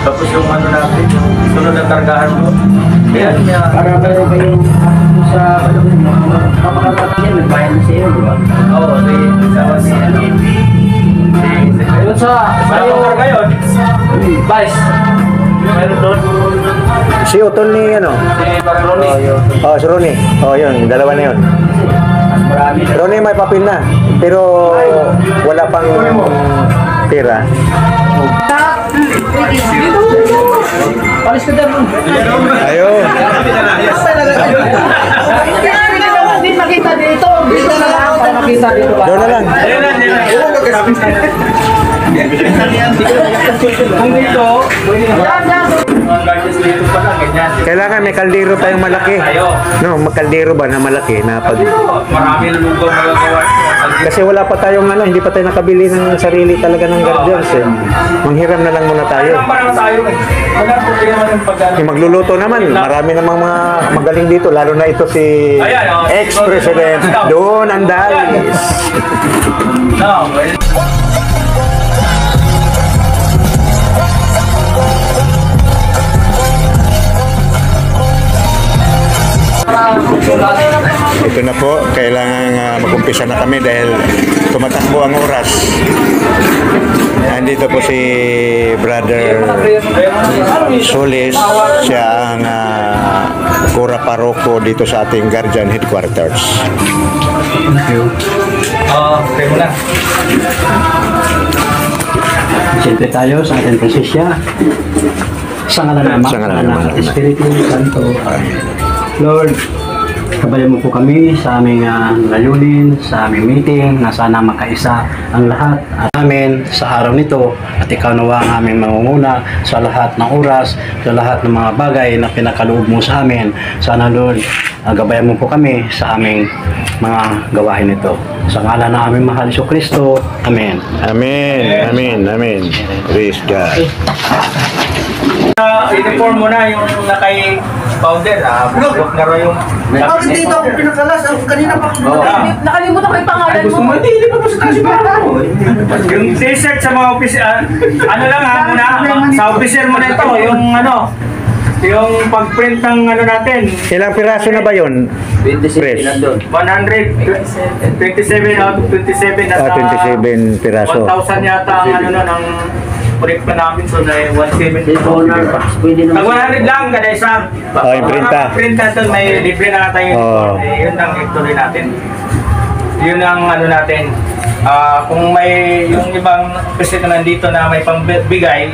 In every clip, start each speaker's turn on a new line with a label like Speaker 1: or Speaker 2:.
Speaker 1: Tapos yung ano natin, yung sunod na kargahan mo. Yan, yan.
Speaker 2: Para ba yung sa kapakapatid yan, nagbayad na siya, di ba?
Speaker 1: Oo, si
Speaker 2: Ayun sa
Speaker 1: karga yun.
Speaker 2: Vice.
Speaker 1: Meron doon.
Speaker 3: Si Utol ni ano?
Speaker 1: Si Ronnie.
Speaker 3: Oh, si Ronnie. Oh, yun. Dalawa na yun.
Speaker 2: Marami.
Speaker 3: Ronnie may papel na. Pero wala pang pera.
Speaker 2: Palis ka dyan.
Speaker 3: Ayun.
Speaker 2: Hindi makita dito. Dito na lang para makita dito.
Speaker 3: Doon na lang.
Speaker 1: Kung dito, mga guardians dito pa lang, ganyan.
Speaker 3: Kailangan may kaldero tayong malaki. No, magkaldero ba na malaki na pag...
Speaker 1: Marami na lugaw magagawa.
Speaker 3: Kasi wala pa tayong ano, hindi pa tayo nakabili ng sarili talaga ng guardians eh. Manghiram na lang muna tayo.
Speaker 1: Parang tayo eh. Wala po kayo naman yung pagdano.
Speaker 3: Yung magluluto naman, marami namang mga magaling dito, lalo na ito si ex-president Don Andalis.
Speaker 1: No, well.
Speaker 3: Ito na po, kailangan mag-umpisa na kami dahil tumatakbo ang oras. Andito po si Brother Solis, siya ang Kura Paroko dito sa ating Guardian Headquarters.
Speaker 2: Thank you.
Speaker 1: Okay mo na.
Speaker 2: Siyempre tayo sa ating prosesya. Sa ngalan ng Ama,
Speaker 3: Sa ngalan ng Ama,
Speaker 2: Anak, at Espiritu Santo. Lord, kabayan mo po kami sa aming layunin, sa aming meeting, na sana magkaisa ang lahat at amin sa araw nito at ikaw nawa ang aming mangunguna sa lahat ng oras, sa lahat ng mga bagay na pinakaloob mo sa amin. Sana Lord, gabayan mo po kami sa aming mga gawain nito. Sa ngalan ng aming mahal Isu Kristo. Amen.
Speaker 3: Amen, amen, amen. Praise God.
Speaker 1: Uniform mo na yung nakay powder, bulok na rin yung...
Speaker 4: Bakit dito ako pinakalas? Ako kanina pa ako
Speaker 5: Nakalimutan ko yung pangalan
Speaker 1: Gusto
Speaker 5: mo.
Speaker 1: mo, hindi pa po sa taas yung t-shirt sa mga officer, ano lang muna, sa officer mo na ito, yung ano, yung pag-print ng ano natin.
Speaker 3: Ilang piraso na ba yun?
Speaker 2: 27 nandun.
Speaker 1: 127 out of 27 nasa
Speaker 3: 27 piraso.
Speaker 1: 1,000 yata ang ano na ng project pa namin, so na 170.
Speaker 2: Pwede
Speaker 1: Pag
Speaker 2: naman.
Speaker 1: 100 lang, kada isa.
Speaker 3: Oh, yung printa.
Speaker 1: Print natin, may libre na tayo.
Speaker 3: Oh.
Speaker 1: Yun ang ituloy natin. Yun ang ano natin. Kung may yung ibang presidente nandito na may pangbigay,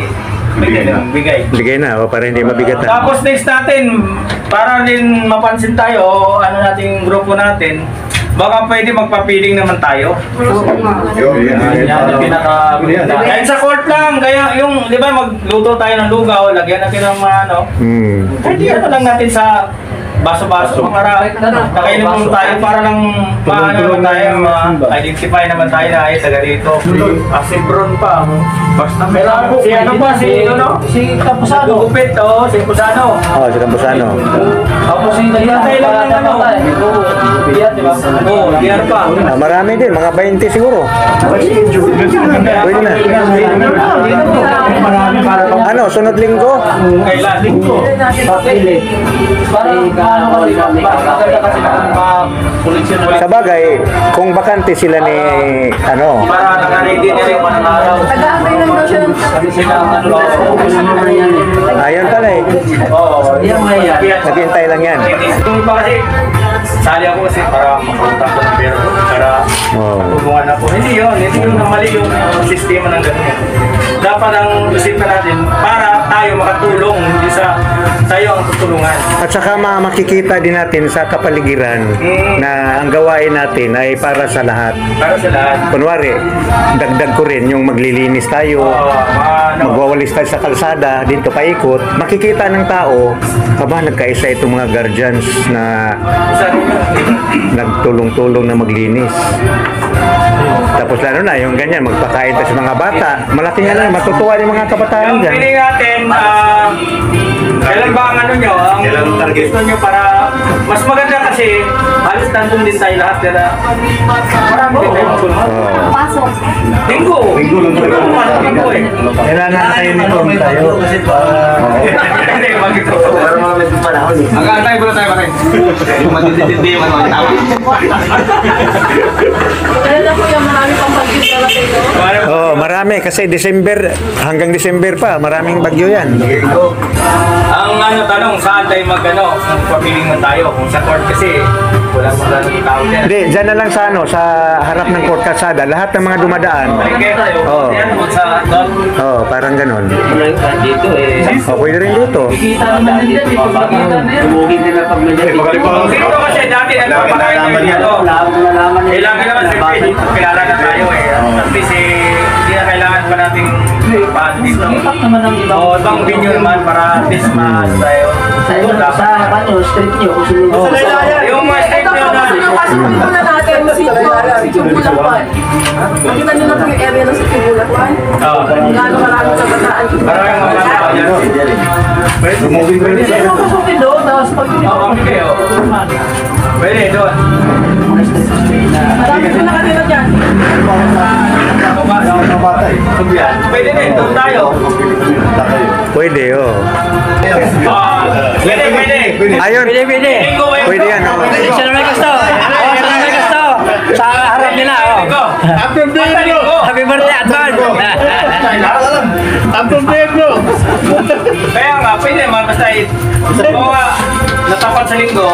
Speaker 1: bigay.
Speaker 3: Bigay na, para hindi mabigatan.
Speaker 1: Tapos next natin, para din mapansin tayo, ano nating grupo natin, baka pwede magpapiling naman tayo. Yan ang pinaka... Kahit sa court lang, kaya yung, di ba, magluto tayo ng lugaw, lagyan natin ng mga ano, kahit ano lang natin sa baso-baso, para nakainom naman tayo, para lang maano naman tayo, ma-identify naman tayo na ay taga dito. Si Bron pa, basta may si ano ba, si ano? Si Campusano. Gupit, oh, si Campusano.
Speaker 3: Oh, si Campusano.
Speaker 1: Tapos si Tatay lang ng ano. Diyan, di ba? Oo, diyan pa.
Speaker 3: Marami din, mga 20 siguro. Pwede na. Ano, sunod linggo?
Speaker 1: Kailan? Linggo.
Speaker 2: Papilit.
Speaker 3: Sa bagay, kung bakante sila ni, ano,
Speaker 1: Para naka-ready na rin mga araw.
Speaker 5: Nag-aantay lang daw siya ng
Speaker 3: ayan pala eh.
Speaker 1: Oo.
Speaker 3: Naghintay lang yan.
Speaker 1: Ito pa kasi, sali ako kasi para makapunta ko ng pera. Para tulungan ako. Hindi yun ang mali yung sistema ng gano'n. Dapat ang isipin natin para tayo makatulong, hindi sa tayo ang tutulungan.
Speaker 3: At saka makikita din natin sa kapaligiran na ang gawain natin ay para sa lahat.
Speaker 1: Para sa lahat.
Speaker 3: Kunwari, dagdag ko rin yung maglilinis tayo, magwawalis tayo sa kalsada, dito paikot, makikita ng tao, aba, nagkaisa itong mga guardians na nagtulong-tulong na maglinis. Tapos lalo na, yung ganyan, magpakain tayo sa mga bata, malaking ano, matutuwa yung mga kabataan
Speaker 1: Yung
Speaker 3: dyan.
Speaker 1: piling natin, Kailan ba ang ano nyo? Ang
Speaker 3: Kailan ang target?
Speaker 1: gusto nyo para mas maganda kasi halos nandun din tayo lahat. Kaya marami din tayo magkulma.
Speaker 5: Pasok.
Speaker 1: Linggo. Linggo eh.
Speaker 3: Kailangan na kayo nito tayo.
Speaker 1: Hindi, magito.
Speaker 4: Ang-aantay ko na tayo pa rin. Yung matitindi yung ano, tama.
Speaker 5: Kaya na po yung marami pang pag-ibig na kayo.
Speaker 3: Oh, marami kasi December hanggang December pa, maraming bagyo yan.
Speaker 1: Ang ano tanong, saan tayo papiling mo tayo? Kung sa court kasi, wala mo ganong tao dyan.
Speaker 3: Hindi, dyan na lang sa ano, sa harap ng Court Calzada, lahat ng mga dumadaan.
Speaker 1: Palengke.
Speaker 3: Oo.
Speaker 1: Yan, sa doon.
Speaker 3: Oh, parang ganon.
Speaker 1: Dito eh.
Speaker 3: Oh, pwede rin dito.
Speaker 1: Kita naman din dyan. Tumugin nila pag nandiyan. Dito kasi dati nagpapakain kami dito. Kailangan naman siyempre dito. Kilala na tayo eh. At least hindi na kailangan pa nating paan dito. O, ibang venue naman para at least tayo.
Speaker 2: street nyo, kung sino
Speaker 1: Oh, yung mga street nyo na.
Speaker 5: Pasok na natin si Bulakwan. Makita niyo na po yung area ng si Bulakwan. Gaano maraming kabataan.
Speaker 1: Maraming mga tao dyan.
Speaker 5: Hindi mo pasukin doon, tapos pag
Speaker 1: Oo, okay. Pwede, doon.
Speaker 5: marami po nakatira dyan.
Speaker 1: Pwede din, doon tayo.
Speaker 3: Pwede, oh.
Speaker 1: Pwede, pwede.
Speaker 3: Ayun.
Speaker 1: Linggo, eh.
Speaker 3: Pwede yan, oh.
Speaker 2: Sino may gusto? Sino may gusto? Sa harap nila, oh.
Speaker 1: Linggo. Linggo.
Speaker 2: Happy birthday, advance!
Speaker 1: Kaya nga, pwede naman basta kung natapat sa linggo,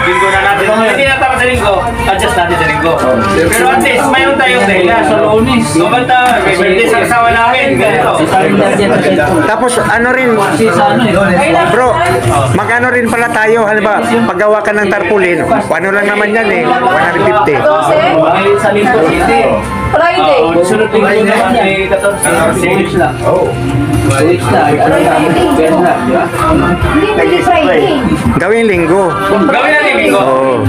Speaker 1: linggo na natin. Kung hindi natapat sa linggo, adjust natin sa linggo. Pero at least, mayroon tayong dahilan. Sa Lunes. Kumanta, may birthday sa kasama namin. Ganito.
Speaker 3: Tapos ano rin, bro, mag-ano rin pala tayo, halimbawa, paggawa ka ng tarpaulin, ano lang naman yan eh, 150.
Speaker 5: 12,
Speaker 1: Sa linggo, hindi.
Speaker 5: Friday.
Speaker 1: Sunod linggo naman, may 14 lang.
Speaker 5: Hindi Friday.
Speaker 3: Gawing linggo.
Speaker 1: Gawin natin linggo.
Speaker 3: Oo.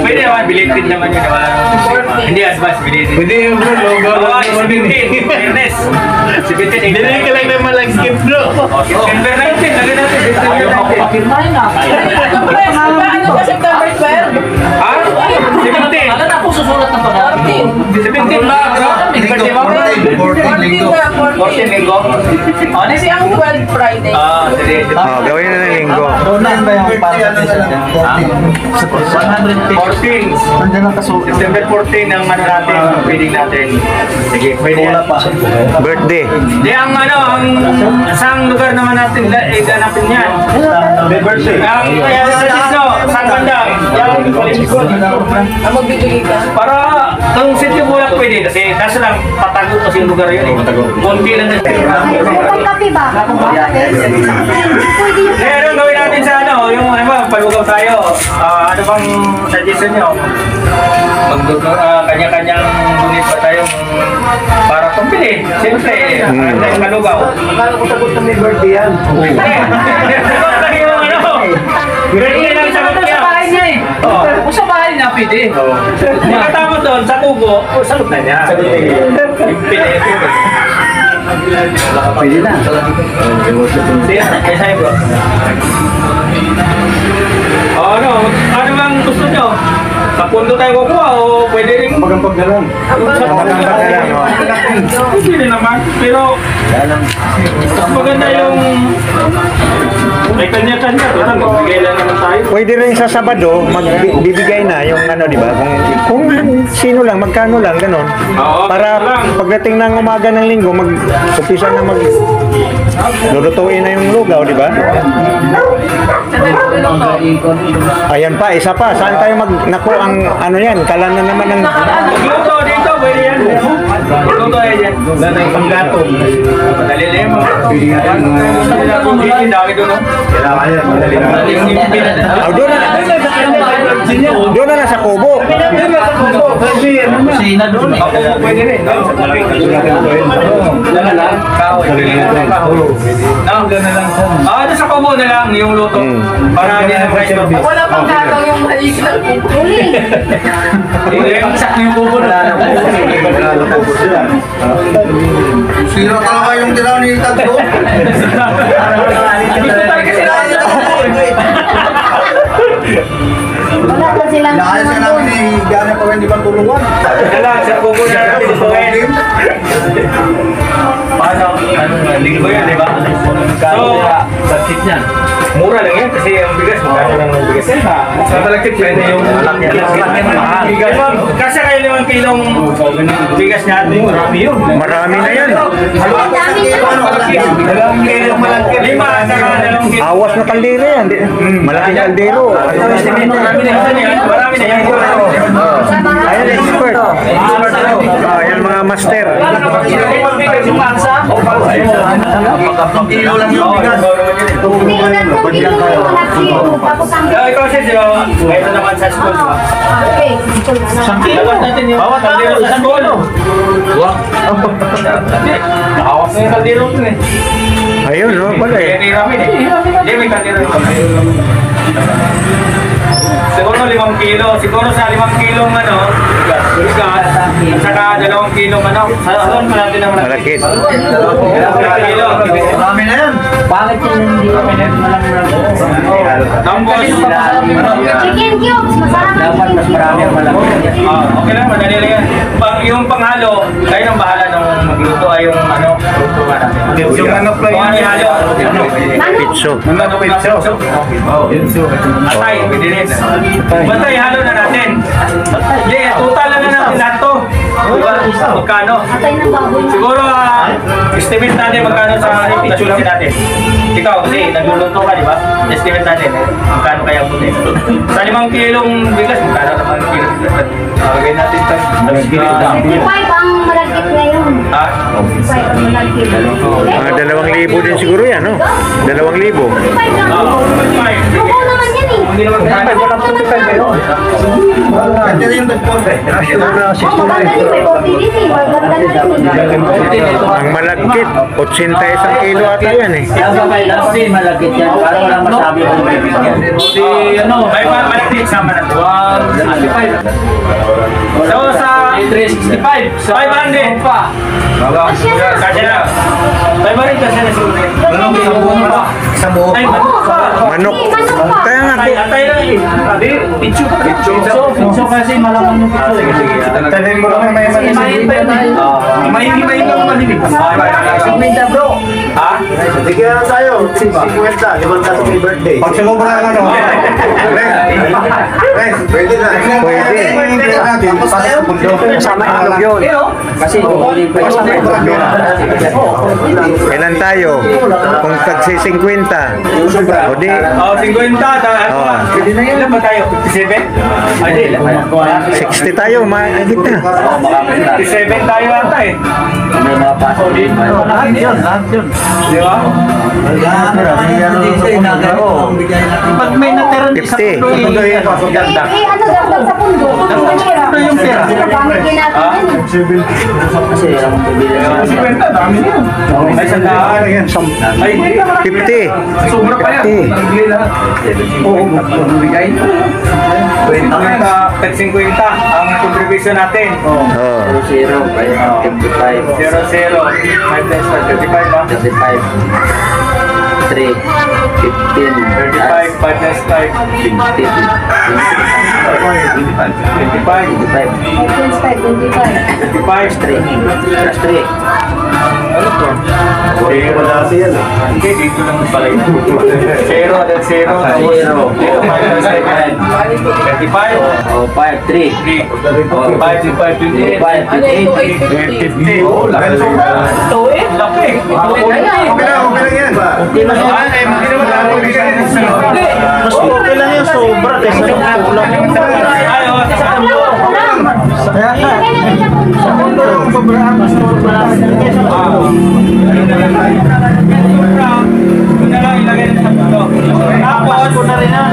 Speaker 1: Pwede naman, belated naman yun. Wala naman problema. Hindi advance, belated. Pwede yung bro, logo. Oo, 17, fairness. 17, hindi ka lang naman lang-skip bro. September 19, lagyan natin. September 19.
Speaker 5: Ano ka September 12?
Speaker 1: Ha? 17.
Speaker 5: Alam na ako susulat na pala.
Speaker 1: 17 ba, bro? Birthday mo?
Speaker 4: 14 linggo.
Speaker 1: 14 linggo?
Speaker 5: Kasi ang 12 Friday.
Speaker 1: Ah, sige.
Speaker 3: Oh, gawin na ng linggo.
Speaker 2: Ba yung para sa
Speaker 1: 14. September 14 ang ano natin, feeding natin. Sige, pwede yan.
Speaker 3: Birthday.
Speaker 1: Di ang ano, ang isang lugar naman natin ganapin yan. Ang sa Disno, San Banda, yung Palikod.
Speaker 5: Ang magbibigay ka.
Speaker 1: Para ang sityo mo lang pwede kasi kaso lang patago kasi yung lugar yun eh. Konti lang na.
Speaker 6: Pagkapi ba? Pwede yung
Speaker 1: Kaya anong gawin natin sa ano, yung ano ba, palugaw tayo. Ano bang suggestion nyo? Kanya-kanyang bunit pa tayong para pambili. Siyempre, tayong palugaw.
Speaker 2: Akala ko sagot na may birthday yan.
Speaker 1: Birthday lang sagot niya.
Speaker 5: Kung sa bahay niya, pwede.
Speaker 1: Pagkatapos doon, sa kubo, sagot na niya. Pili.
Speaker 2: Pwede na.
Speaker 1: Sige, kaya sa'yo bro. Ano bang gusto nyo? Sa pundo tayo kukuha o pwede rin?
Speaker 2: Magampag na lang.
Speaker 1: Sa
Speaker 3: Magampag na lang, oh.
Speaker 1: Pwede naman, pero mas maganda yung may kanya-kanya. Parang magbigay lang naman tayo.
Speaker 3: Pwede rin sa Sabado, magbibigay na yung ano, di ba? Kung sino lang, magkano lang, ganon.
Speaker 1: Oo,
Speaker 3: Para
Speaker 1: ganun lang.
Speaker 3: pagdating ng umaga ng linggo, umpisa na lulutuin na yung lugaw, di ba? Ayan pa, isa pa. Saan tayo naku ang ano yan? Kalan na naman ng...
Speaker 1: Magluto dito, pwede yan. Magluto yan. Ang gatong. Madali lang mo. Dami doon.
Speaker 2: Kailangan yan. Madali na.
Speaker 3: Oh, doon na sa kubo.
Speaker 2: Kusina doon eh.
Speaker 1: Ako pwede rin. Ano sa kubo na lang yung luto. Para hindi na price mo.
Speaker 5: Wala pang gagaw yung maliit na kubo.
Speaker 1: Sakto yung kubo na.
Speaker 4: Sira talaga yung tiraw ni Tagpo.
Speaker 1: Gusto talaga
Speaker 6: Inaayos ka namin ni Gana pa hindi ba tulungan?
Speaker 1: Dala, sa kuko na natin ito eh. Paano? Linggo yan, di ba? So, sakit niyan. Mura lang yan kasi ang bigas, magkano lang ang bigas. Sa malakit, pwede yung mahal. Kasi kayo 5 kilong bigas natin, marami yun.
Speaker 3: Marami na yan.
Speaker 1: 2 kilong malakit. 5 at saka 2 kilong.
Speaker 3: Awas na kaldero yan. Malaking kaldero.
Speaker 1: Marami na yan.
Speaker 3: Ayan, expert. Ayan mga master.
Speaker 6: Kilo lang yung bigas.
Speaker 1: Ikaw siya, di ba? Ngayon naman sa school, di ba? Dapat natin yung kaldero sa school. Nakawas na yung kaldero dun eh.
Speaker 3: Ayun, no? Pala eh.
Speaker 1: Kaya namin eh. Hindi, may kaldero ito. Siguro 5 kilo. Siguro sa 5 kilong bigas, saka 2 kilong saan pa natin ang
Speaker 3: Malakit.
Speaker 1: 2 kilo.
Speaker 6: Marami na yan.
Speaker 2: Bakit yun hindi kami
Speaker 1: Tapos,
Speaker 7: Chicken cubes, masarap ang
Speaker 2: dapat mas
Speaker 7: chicken
Speaker 2: marami ang
Speaker 7: cubes.
Speaker 2: malaki?
Speaker 1: okay lang, madali lang yan. Yung panghalo, kayo nang bahala nung magluto ay yung luto nga natin.
Speaker 6: Yung manok lang
Speaker 1: Kung ano
Speaker 6: yun.
Speaker 1: yung halo?
Speaker 3: Pitso.
Speaker 1: Manok pitso. Atay, pwede rin. Basta ihalo na natin. Hindi, total na natin lahat to. Diba? Magkano?
Speaker 7: Atay ng baboy na.
Speaker 1: Siguro, estimate natin magkano sa nasulat natin. Ikaw, kasi nagluluto ka, di ba? Estimate natin, magkano kaya puti. Sa 5 kilong bigas, magkano naman ang kilong bigas? Lagay natin ito.
Speaker 7: 65 ang malagkit ngayon.
Speaker 1: Ha?
Speaker 7: 65 ang malagkit.
Speaker 3: Mga 2,000 din siguro yan, no? 2,000.
Speaker 7: 65 lang.
Speaker 1: Oo, 5.
Speaker 7: Luko naman yan eh.
Speaker 1: Hindi naman kaya.
Speaker 6: Nandiyan na yung tagpunta.
Speaker 7: Oh, maganda din. May kopi din eh. Maganda din eh.
Speaker 3: Ang malagkit, 81 kilo ata yan eh.
Speaker 2: Dapat malagkit yan. Para walang masabi kung may bigyan.
Speaker 1: May malaki sama na ito. 165. So sa 365. 500 pa. Kasi na. 500 kasi na siguro.
Speaker 6: Sa buo.
Speaker 1: Ay, manok pa.
Speaker 3: Manok. Kaya nga,
Speaker 1: Atay lang eh. Sabi, pitso pa.
Speaker 2: Pitso kasi malaman yung pitso.
Speaker 1: Sige, sige.
Speaker 6: Tanin mo lang may
Speaker 1: Mahimay lang malinig.
Speaker 2: bro.
Speaker 1: Ha?
Speaker 6: Bigyan lang tayo. 50. Limang kaso may birthday. Pag sa mobra lang ano. Pwede na.
Speaker 3: Pwede.
Speaker 6: Tapos tayo.
Speaker 2: Kasama itlog yun. Kasi hindi pa kasama itlog yun.
Speaker 3: Kailan tayo? Kung tagsi 50. O di,
Speaker 1: Oh, 50.
Speaker 3: Oo.
Speaker 1: Pwede na yun. Ilan ba tayo? 57? Ay, di.
Speaker 3: 60 tayo, mahigit na.
Speaker 1: 57 tayo ata eh.
Speaker 2: May mga paso din. Lahat yun.
Speaker 1: Di ba?
Speaker 2: Pag may natira
Speaker 3: 50.
Speaker 7: Eh, ano, dagdag sa pundo. Ito yung pera. Gamitin natin yan eh.
Speaker 2: kasi ang bibili siya.
Speaker 1: 50, dami na yun. Ay, sandaan. Ay,
Speaker 3: 50.
Speaker 1: sobra pa yan.
Speaker 3: 50.
Speaker 1: Oo, bigay. 50 ang contribution natin.
Speaker 3: Oh.
Speaker 2: 0, 55,
Speaker 1: 0-0. 5 times 35 ba?
Speaker 2: 35, 3, 15,
Speaker 1: 35, 5 times 5. 25.
Speaker 7: 25.
Speaker 1: 25. Ano to?
Speaker 6: Okay, madasi yan.
Speaker 1: Hindi, dito lang pala yun. 0 at 0. 5 times 5. 25.
Speaker 2: Oh, 5, 3,
Speaker 1: 3. 5, 28.
Speaker 2: 5,
Speaker 1: 50. Oh, laki. Laki.
Speaker 6: Okay lang yan.
Speaker 1: Mas okay lang yung sobra kaysa yung kulang. Ay, oh, sa pundo. Ito lang ilagay sa pundo. Tapos, na rin yan.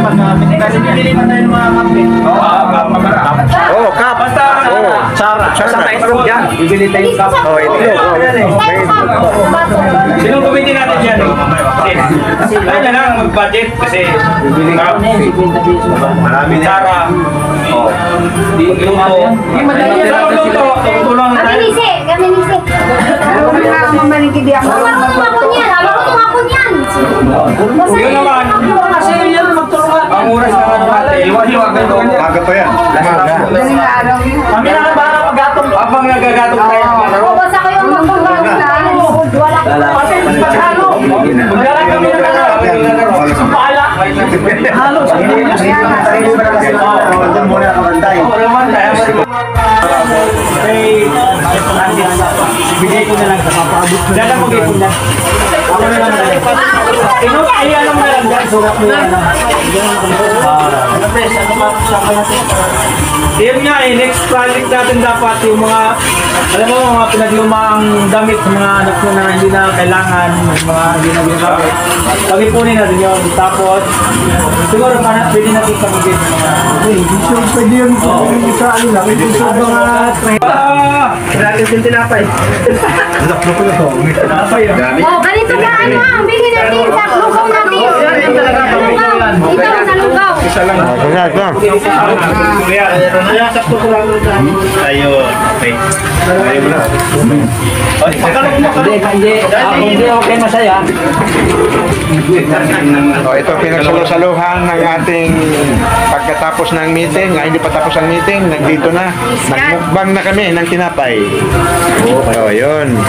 Speaker 1: Kasi bibili pa tayo ng mga kape.
Speaker 3: Oh, kap.
Speaker 1: Basta,
Speaker 3: Oh,
Speaker 1: Sara.
Speaker 3: Sara.
Speaker 1: Itlog yan. Bibili tayong cup.
Speaker 3: Oh, itlog.
Speaker 1: Sinong gamitin natin dyan? Ay na lang, mag-budget kasi bibili ka. Marami Sara. Oh. Luto. Sa luto, tulong
Speaker 7: Kami
Speaker 1: tayo.
Speaker 7: nisi. Ako niyan. Ako niyan.
Speaker 1: Yun naman. Ang oras naman natin.
Speaker 6: Maga pa yan.
Speaker 7: Madaling araw yun.
Speaker 1: Kami na lang bahala mag-gatong. Habang nagagatong tayo.
Speaker 7: Oo, basta kayo ang magpapagod na. Wala ko.
Speaker 1: Kasi paghalo. Magdala kami ng bahala. Halo.
Speaker 6: Doon muna nakabantay.
Speaker 2: Bigay ko na lang sa papaabot ko.
Speaker 1: Dala mo gipon na.
Speaker 2: Ako na lang.
Speaker 1: Ay, alam mo lang dyan.
Speaker 2: Surat mo yan.
Speaker 1: Yun nga eh, next project natin dapat yung mga, alam mo, mga pinaglumang damit sa mga anak mo na hindi na kailangan, yung mga hindi na ginagamit. Pag-ipunin natin yun. Tapos, siguro pwede natin pamigin ng mga...
Speaker 2: Pwede yun sa ano lang. Ito sa mga...
Speaker 1: Gratis yung tinapay. Tinapay yun.
Speaker 7: Oh, ganito ba ano ang bigyan natin sa lugaw natin? Lugaw. Ikaw sa lugaw.
Speaker 6: Ayun. Okay.
Speaker 2: Hindi okay masaya.
Speaker 3: Ito pinagsalo-saluhan ng ating pagkatapos ng meeting. Hindi pa tapos ang meeting, nandito na. Nagmukbang na kami ng tinapay. Yun.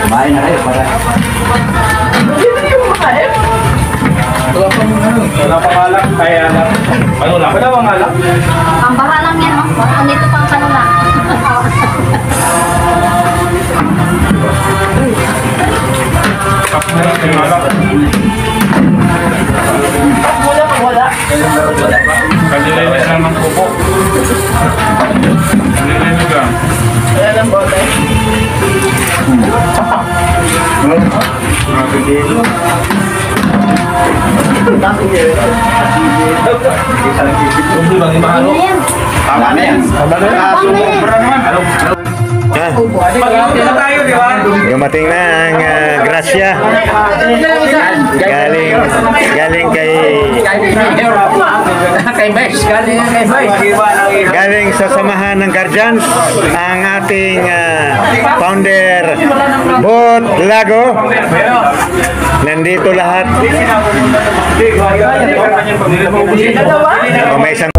Speaker 2: Kumain na kayo para...
Speaker 1: Wala pang alak. Kaya alak. Ano lang? Wala pang alak?
Speaker 7: Ang baha lang yan, no? Andito pang kanula.
Speaker 1: Kanilay na ng kubo. Kanilay na ka.
Speaker 5: Wala lang bote.
Speaker 7: Ano yan?
Speaker 6: Tama na yan.
Speaker 1: Pag-iinti na tayo, di ba?
Speaker 3: Dumating na ang grasya. Galing kay...
Speaker 1: Kay Vice.
Speaker 3: Galing sa samahan ng Guardians, ang ating founder, Bot Lago. Nandito lahat. May isang